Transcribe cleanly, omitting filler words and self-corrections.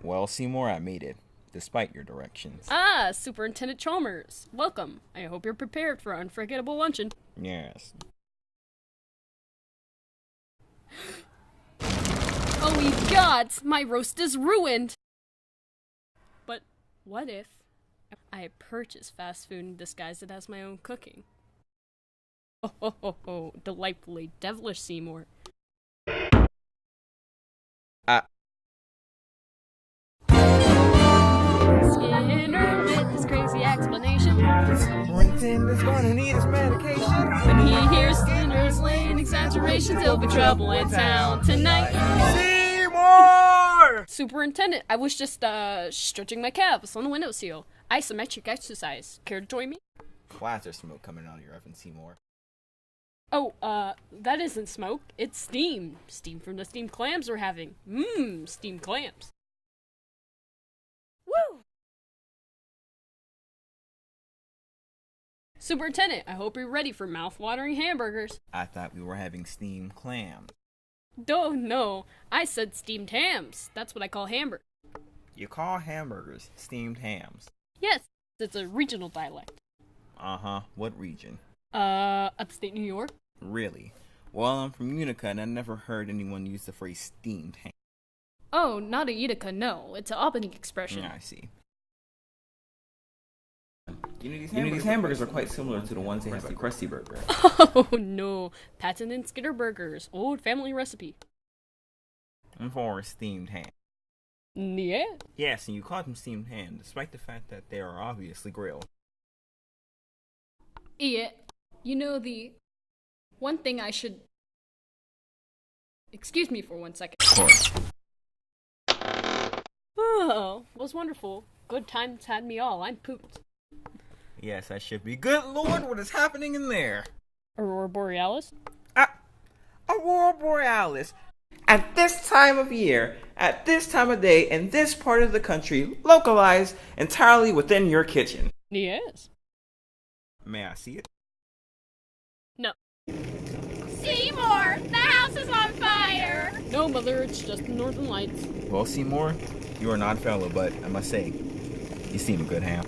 Well, Seymour, I made it, despite your directions. Ah, Superintendent Chalmers. Welcome. I hope you're prepared for an unforgettable luncheon. Yes. Oh ye gods, my roast is ruined! But what if I purchase fast food and disguise it as my own cooking? Oh, ho, ho, ho. Delightfully devilish, Seymour. Skinner with his crazy explanation. Superintendent's gonna need his medication. When he hears Skinner's lane exaggerations, there'll be trouble in town tonight. Seymour! Superintendent, I was just, stretching my calves on the windowsill. Isometric exercise. Care to join me? Why is there smoke coming out of your oven, Seymour? Oh, that isn't smoke. It's steam. Steam from the steamed clams we're having. Mmm, steamed clams. Woo! Superintendent, I hope you're ready for mouth-watering hamburgers. I thought we were having steamed clams. Oh, no. I said steamed hams. That's what I call hamburgers. You call hamburgers steamed hams? Yes, it's a regional dialect. Uh-huh. What region? Upstate New York. Really? Well, I'm from Utica, and I never heard anyone use the phrase steamed ham. Oh, not a Utica, no. It's an Albany expression. Yeah, I see. These hamburgers are quite similar to the ones they have at Krusty Burger. Oh, no. Patton and Skinner Burgers. Old family recipe. And for steamed ham. Yeah. Yes, and you call them steamed ham, despite the fact that they are obviously grilled. Yeah. You know, the one thing I should... Excuse me for 1 second. Of course. Oh, was wonderful. Good times had me all. I'm pooped. Yes, I should be. Good Lord, what is happening in there? Aurora Borealis? Aurora Borealis. At this time of year, at this time of day, in this part of the country, localized entirely within your kitchen. Yes. May I see it? No. Seymour, the house is on fire! No, Mother, it's just the Northern Lights. Well, Seymour, you are an odd fellow, but I must say, you seem a good ham.